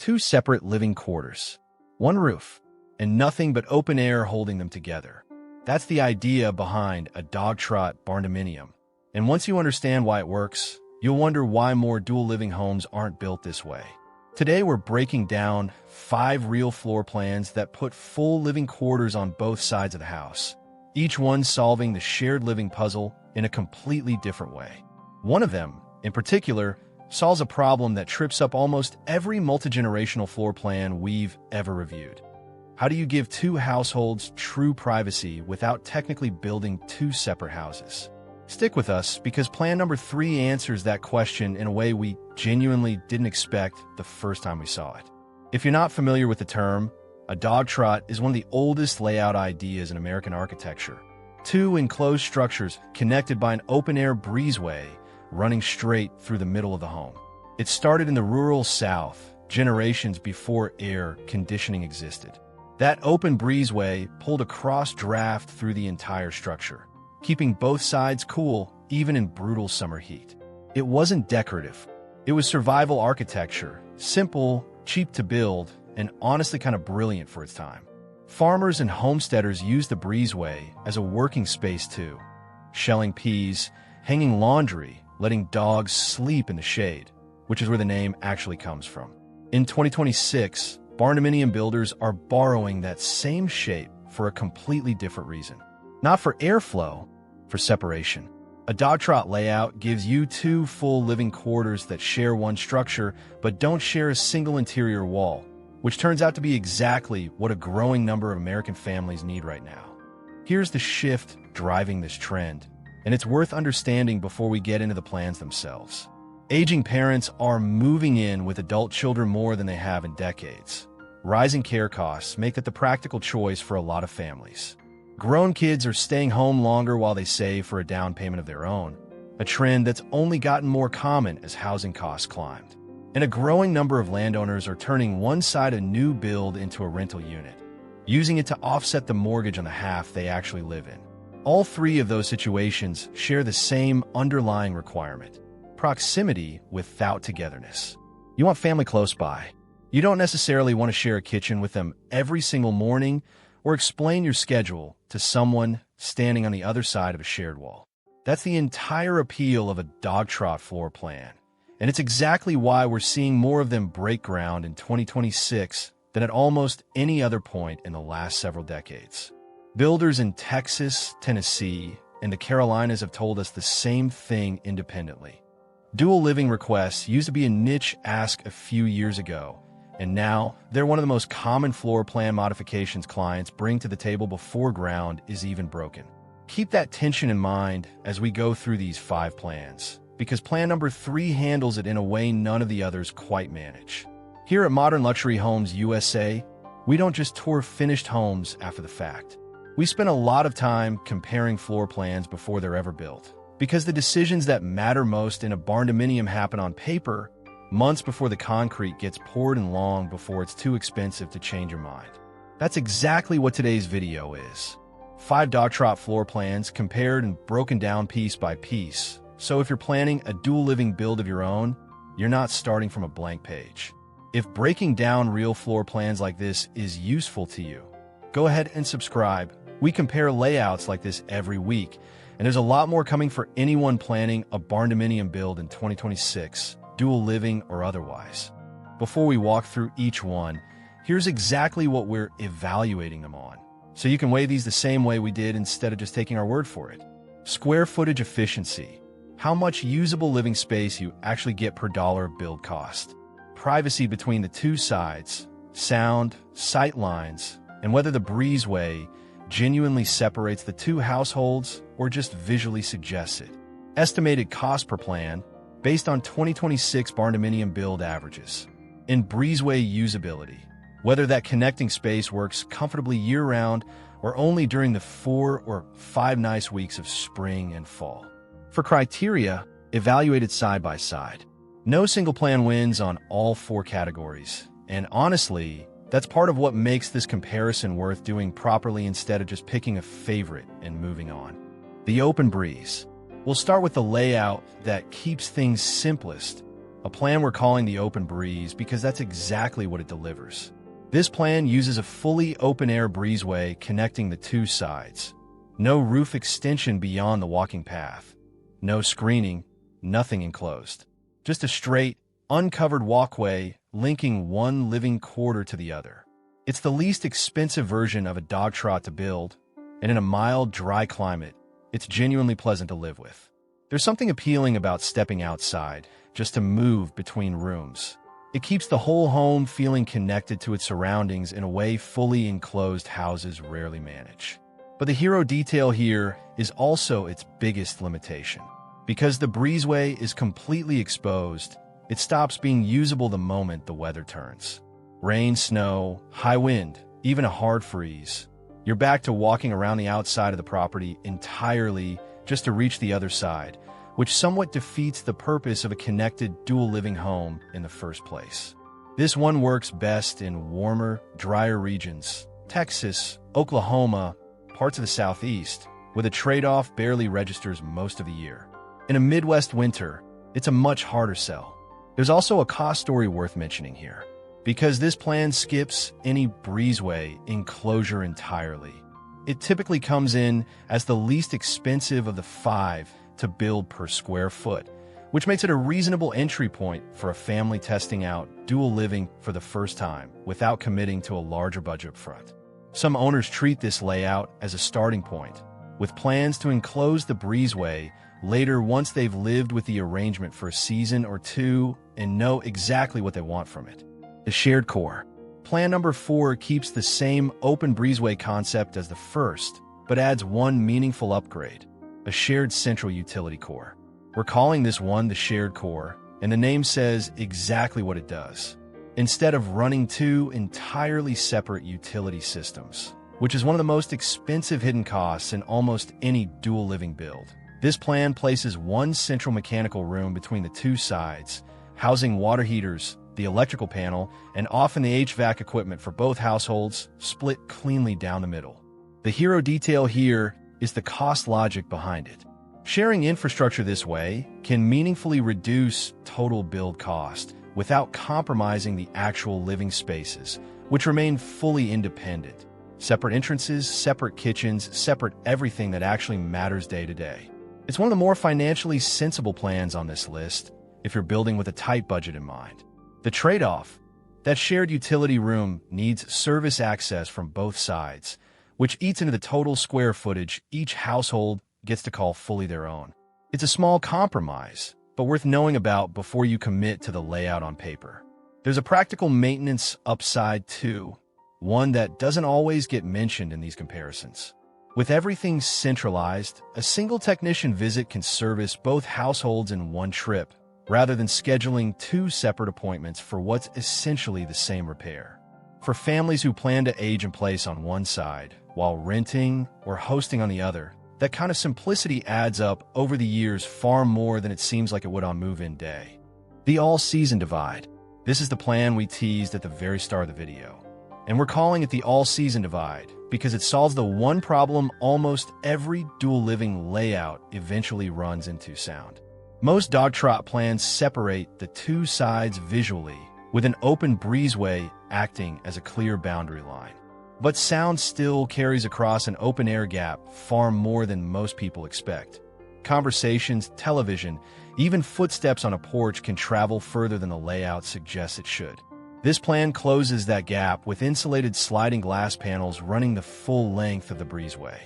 Two separate living quarters, one roof, and nothing but open air holding them together. That's the idea behind a Dogtrot Barndominium. And once you understand why it works, you'll wonder why more dual living homes aren't built this way. Today we're breaking down 5 real floor plans that put full living quarters on both sides of the house, each one solving the shared living puzzle in a completely different way. One of them, in particular, solves a problem that trips up almost every multi-generational floor plan we've ever reviewed. How do you give two households true privacy without technically building two separate houses? Stick with us because plan number 3 answers that question in a way we genuinely didn't expect the first time we saw it. If you're not familiar with the term, a dogtrot is one of the oldest layout ideas in American architecture. 2 enclosed structures connected by an open-air breezeway running straight through the middle of the home. It started in the rural South, generations before air conditioning existed. That open breezeway pulled a cross-draft through the entire structure, keeping both sides cool even in brutal summer heat. It wasn't decorative. It was survival architecture, simple, cheap to build, and honestly kind of brilliant for its time. Farmers and homesteaders used the breezeway as a working space too, shelling peas, hanging laundry, letting dogs sleep in the shade, which is where the name actually comes from. In 2026, Barndominium builders are borrowing that same shape for a completely different reason. Not for airflow, for separation. A dogtrot layout gives you 2 full living quarters that share one structure but don't share a single interior wall, which turns out to be exactly what a growing number of American families need right now. Here's the shift driving this trend, and it's worth understanding before we get into the plans themselves. Aging parents are moving in with adult children more than they have in decades. Rising care costs make that the practical choice for a lot of families. Grown kids are staying home longer while they save for a down payment of their own, a trend that's only gotten more common as housing costs climbed. And a growing number of landowners are turning one side of new build into a rental unit, using it to offset the mortgage on the half they actually live in. All 3 of those situations share the same underlying requirement: proximity without togetherness. You want family close by. You don't necessarily want to share a kitchen with them every single morning or explain your schedule to someone standing on the other side of a shared wall. That's the entire appeal of a dogtrot floor plan, and it's exactly why we're seeing more of them break ground in 2026 than at almost any other point in the last several decades. Builders in Texas, Tennessee, and the Carolinas have told us the same thing independently. Dual living requests used to be a niche ask a few years ago, and now they're one of the most common floor plan modifications clients bring to the table before ground is even broken. Keep that tension in mind as we go through these 5 plans, because plan number 3 handles it in a way none of the others quite manage. Here at Modern Luxury Homes USA, we don't just tour finished homes after the fact. We spend a lot of time comparing floor plans before they're ever built, because the decisions that matter most in a barndominium happen on paper months before the concrete gets poured and long before it's too expensive to change your mind. That's exactly what today's video is. 5 dogtrot floor plans compared and broken down piece by piece. So if you're planning a dual living build of your own, you're not starting from a blank page. If breaking down real floor plans like this is useful to you, go ahead and subscribe. We compare layouts like this every week, and there's a lot more coming for anyone planning a barndominium build in 2026, dual living or otherwise. Before we walk through each one, here's exactly what we're evaluating them on, so you can weigh these the same way we did instead of just taking our word for it. Square footage efficiency, how much usable living space you actually get per dollar of build cost. Privacy between the 2 sides, sound, sight lines, and whether the breezeway genuinely separates the 2 households or just visually suggests it. Estimated cost per plan, based on 2026 barndominium build averages. In breezeway usability, whether that connecting space works comfortably year-round or only during the 4 or 5 nice weeks of spring and fall. For criteria, evaluated side by side. No single plan wins on all 4 categories, and honestly, that's part of what makes this comparison worth doing properly instead of just picking a favorite and moving on. The open breeze. We'll start with the layout that keeps things simplest, a plan we're calling the Open Breeze because that's exactly what it delivers. This plan uses a fully open-air breezeway connecting the two sides. No roof extension beyond the walking path. No screening, nothing enclosed. Just a straight, uncovered walkway linking one living quarter to the other. It's the least expensive version of a dog trot to build, and in a mild, dry climate, it's genuinely pleasant to live with. There's something appealing about stepping outside, just to move between rooms. It keeps the whole home feeling connected to its surroundings in a way fully enclosed houses rarely manage. But the hero detail here is also its biggest limitation. Because the breezeway is completely exposed, it stops being usable the moment the weather turns. Rain, snow, high wind, even a hard freeze. You're back to walking around the outside of the property entirely just to reach the other side, which somewhat defeats the purpose of a connected dual living home in the first place. This one works best in warmer, drier regions, Texas, Oklahoma, parts of the Southeast, where the trade-off barely registers most of the year. In a Midwest winter, it's a much harder sell. There's also a cost story worth mentioning here, because this plan skips any breezeway enclosure entirely. It typically comes in as the least expensive of the 5 to build per square foot, which makes it a reasonable entry point for a family testing out dual living for the first time without committing to a larger budget up front. Some owners treat this layout as a starting point, with plans to enclose the breezeway later once they've lived with the arrangement for a season or two and know exactly what they want from it. The shared core. Plan number 4 keeps the same open breezeway concept as the first, but adds one meaningful upgrade, a shared central utility core. We're calling this one the shared core, and the name says exactly what it does. Instead of running 2 entirely separate utility systems, which is one of the most expensive hidden costs in almost any dual living build, this plan places one central mechanical room between the two sides, housing water heaters, the electrical panel, and often the HVAC equipment for both households, split cleanly down the middle. The hero detail here is the cost logic behind it. Sharing infrastructure this way can meaningfully reduce total build cost without compromising the actual living spaces, which remain fully independent. Separate entrances, separate kitchens, separate everything that actually matters day to day. It's one of the more financially sensible plans on this list if you're building with a tight budget in mind. The trade-off: that shared utility room needs service access from both sides, which eats into the total square footage each household gets to call fully their own. It's a small compromise, but worth knowing about before you commit to the layout on paper. There's a practical maintenance upside too, one that doesn't always get mentioned in these comparisons. With everything centralized, a single technician visit can service both households in one trip, rather than scheduling 2 separate appointments for what's essentially the same repair. For families who plan to age in place on one side, while renting or hosting on the other, that kind of simplicity adds up over the years far more than it seems like it would on move-in day. The all-season divide. This is the plan we teased at the very start of the video. And we're calling it the all-season divide because it solves the one problem almost every dual living layout eventually runs into: sound. Most dog trot plans separate the two sides visually, with an open breezeway acting as a clear boundary line. But sound still carries across an open-air gap far more than most people expect. Conversations, television, even footsteps on a porch can travel further than the layout suggests it should. This plan closes that gap with insulated sliding glass panels running the full length of the breezeway.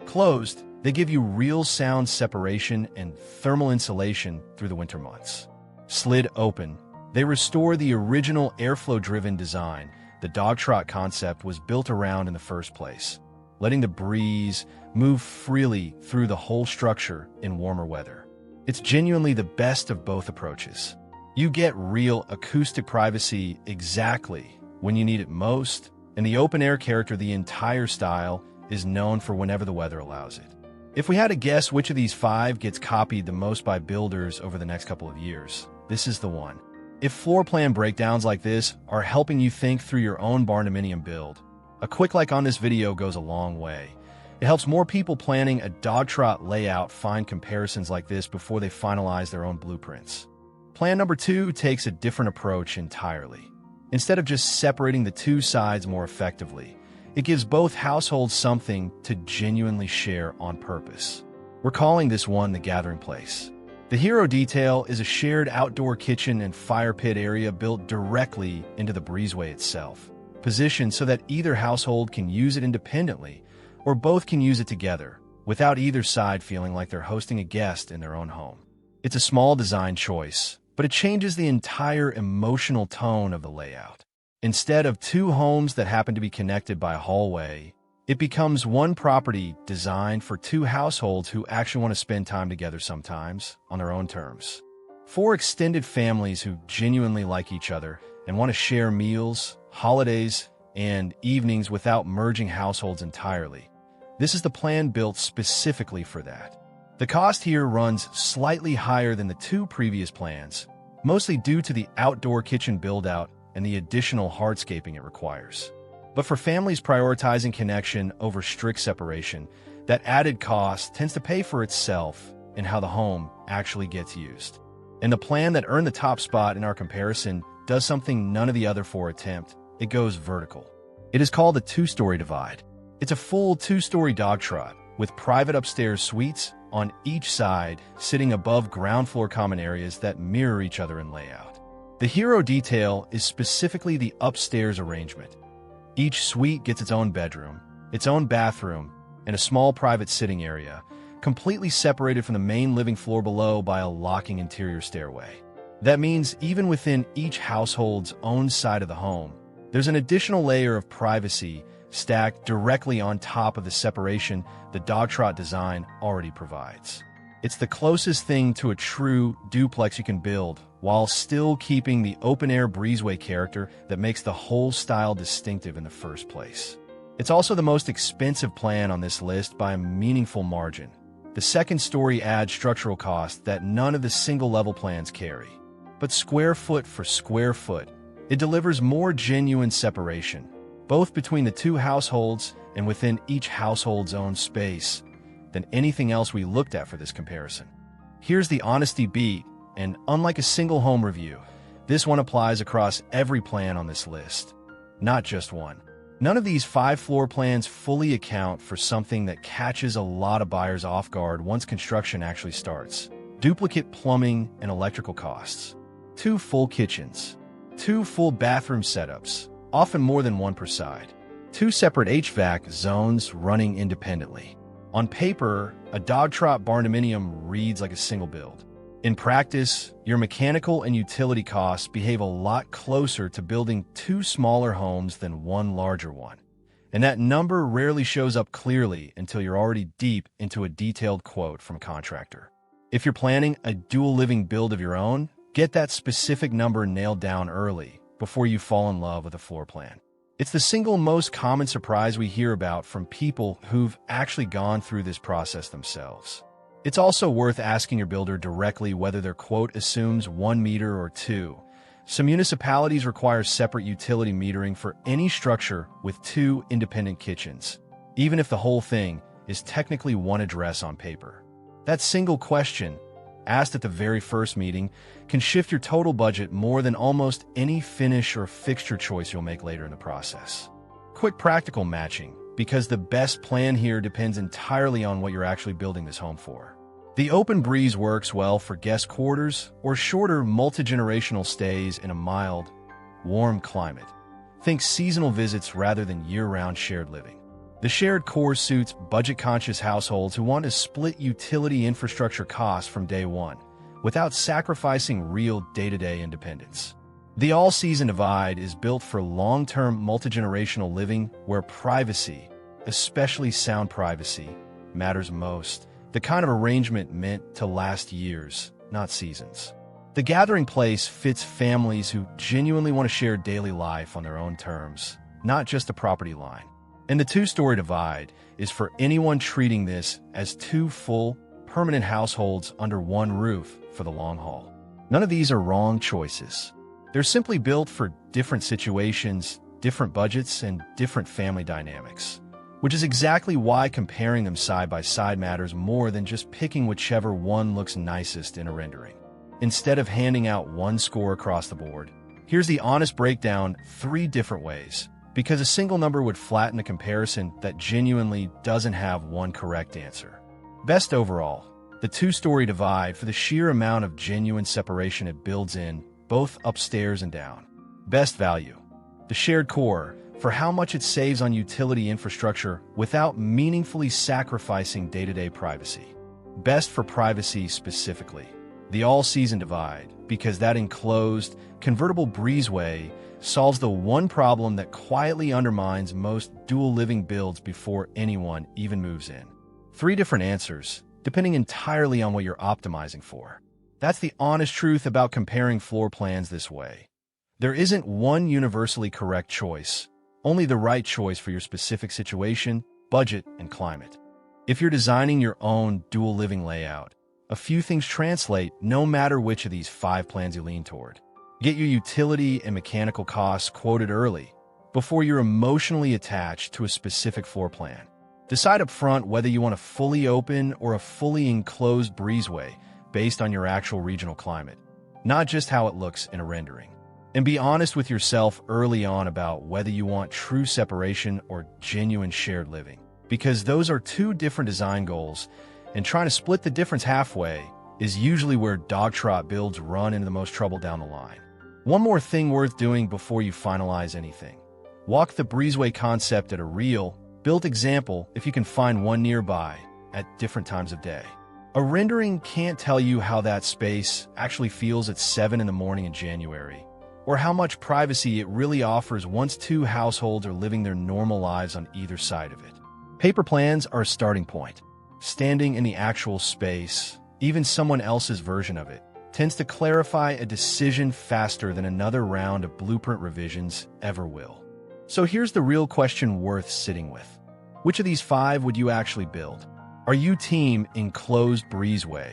Closed, they give you real sound separation and thermal insulation through the winter months. Slid open, they restore the original airflow-driven design the Dogtrot concept was built around in the first place, letting the breeze move freely through the whole structure in warmer weather. It's genuinely the best of both approaches. You get real acoustic privacy exactly when you need it most, and the open-air character the entire style is known for whenever the weather allows it. If we had to guess which of these 5 gets copied the most by builders over the next couple of years, this is the one. If floor plan breakdowns like this are helping you think through your own barndominium build, a quick like on this video goes a long way. It helps more people planning a Dogtrot layout find comparisons like this before they finalize their own blueprints. Plan number 2 takes a different approach entirely. Instead of just separating the two sides more effectively, it gives both households something to genuinely share on purpose. We're calling this one the gathering place. The hero detail is a shared outdoor kitchen and fire pit area built directly into the breezeway itself, positioned so that either household can use it independently or both can use it together, without either side feeling like they're hosting a guest in their own home. It's a small design choice, but it changes the entire emotional tone of the layout. Instead of two homes that happen to be connected by a hallway, it becomes one property designed for two households who actually want to spend time together sometimes on their own terms. For extended families who genuinely like each other and want to share meals, holidays, and evenings without merging households entirely. This is the plan built specifically for that. The cost here runs slightly higher than the two previous plans, mostly due to the outdoor kitchen build-out and the additional hardscaping it requires. But for families prioritizing connection over strict separation, that added cost tends to pay for itself in how the home actually gets used. And the plan that earned the top spot in our comparison does something none of the other four attempt. It goes vertical. It is called the two-story divide. It's a full two-story dogtrot with private upstairs suites on each side sitting above ground floor common areas that mirror each other in layout. The hero detail is specifically the upstairs arrangement. Each suite gets its own bedroom, its own bathroom, and a small private sitting area, completely separated from the main living floor below by a locking interior stairway. That means even within each household's own side of the home, there's an additional layer of privacy stacked directly on top of the separation the Dogtrot design already provides. It's the closest thing to a true duplex you can build, while still keeping the open-air breezeway character that makes the whole style distinctive in the first place. It's also the most expensive plan on this list by a meaningful margin. The second story adds structural costs that none of the single-level plans carry. But square foot for square foot, it delivers more genuine separation, both between the two households and within each household's own space, than anything else we looked at for this comparison. Here's the honesty beat, and unlike a single home review, this one applies across every plan on this list, not just one. None of these 5 floor plans fully account for something that catches a lot of buyers off guard once construction actually starts: duplicate plumbing and electrical costs, 2 full kitchens, 2 full bathroom setups, often more than one per side, 2 separate HVAC zones running independently. On paper, a Dogtrot Barndominium reads like a single build. In practice, your mechanical and utility costs behave a lot closer to building 2 smaller homes than 1 larger one. And that number rarely shows up clearly until you're already deep into a detailed quote from a contractor. If you're planning a dual living build of your own, get that specific number nailed down early before you fall in love with a floor plan. It's the single most common surprise we hear about from people who've actually gone through this process themselves. It's also worth asking your builder directly whether their quote assumes 1 meter or 2. Some municipalities require separate utility metering for any structure with 2 independent kitchens, even if the whole thing is technically one address on paper. That single question, asked at the very first meeting, can shift your total budget more than almost any finish or fixture choice you'll make later in the process. Quick practical matching, because the best plan here depends entirely on what you're actually building this home for. The open breeze works well for guest quarters or shorter multi-generational stays in a mild, warm climate. Think seasonal visits rather than year-round shared living. The shared core suits budget-conscious households who want to split utility infrastructure costs from day one, without sacrificing real day-to-day independence. The all-season divide is built for long-term multi-generational living where privacy, especially sound privacy, matters most. The kind of arrangement meant to last years, not seasons. The gathering place fits families who genuinely want to share daily life on their own terms, not just a property line. And the two-story divide is for anyone treating this as 2 full, permanent households under one roof for the long haul. None of these are wrong choices. They're simply built for different situations, different budgets, and different family dynamics, which is exactly why comparing them side by side matters more than just picking whichever one looks nicest in a rendering. instead of handing out one score across the board. Here's the honest breakdown 3 different ways, because a single number would flatten a comparison that genuinely doesn't have one correct answer. Best overall, the 2-story divide for the sheer amount of genuine separation it builds in, both upstairs and down. Best value, the shared core, for how much it saves on utility infrastructure without meaningfully sacrificing day-to-day privacy. Best for privacy specifically, the all-season divide, because that enclosed, convertible breezeway solves the one problem that quietly undermines most dual living builds before anyone even moves in. 3 different answers, depending entirely on what you're optimizing for. That's the honest truth about comparing floor plans this way. There isn't one universally correct choice, only the right choice for your specific situation, budget, and climate. If you're designing your own dual living layout, a few things translate no matter which of these 5 plans you lean toward. Get your utility and mechanical costs quoted early, before you're emotionally attached to a specific floor plan. Decide up front whether you want a fully open or a fully enclosed breezeway based on your actual regional climate, not just how it looks in a rendering. And be honest with yourself early on about whether you want true separation or genuine shared living, because those are 2 different design goals, and trying to split the difference halfway is usually where Dogtrot builds run into the most trouble down the line. One more thing worth doing before you finalize anything. Walk the breezeway concept at a real, built example if you can find one nearby at different times of day. A rendering can't tell you how that space actually feels at 7 in the morning in January, or how much privacy it really offers once 2 households are living their normal lives on either side of it. Paper plans are a starting point. Standing in the actual space, even someone else's version of it, tends to clarify a decision faster than another round of blueprint revisions ever will. So here's the real question worth sitting with. Which of these 5 would you actually build? Are you team enclosed breezeway,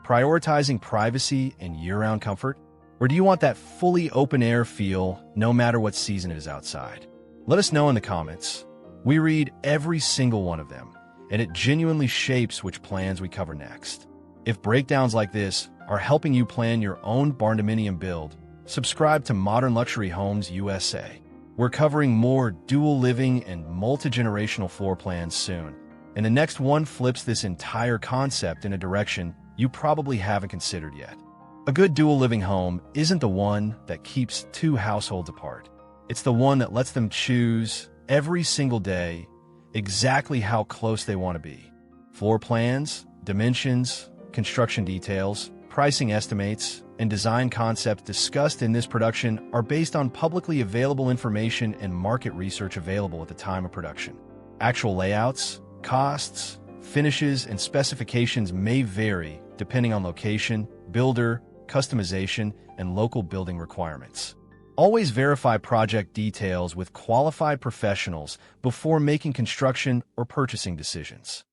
prioritizing privacy and year-round comfort? Or do you want that fully open-air feel no matter what season it is outside? Let us know in the comments. We read every single one of them, and it genuinely shapes which plans we cover next. If breakdowns like this are helping you plan your own barndominium build, subscribe to Modern Luxury Homes USA. We're covering more dual living and multi-generational floor plans soon, and the next one flips this entire concept in a direction you probably haven't considered yet. A good dual living home isn't the one that keeps 2 households apart. It's the one that lets them choose every single day exactly how close they want to be. Floor plans, dimensions, construction details, pricing estimates, and design concepts discussed in this production are based on publicly available information and market research available at the time of production. Actual layouts, costs, finishes, and specifications may vary depending on location, builder, customization, and local building requirements. Always verify project details with qualified professionals before making construction or purchasing decisions.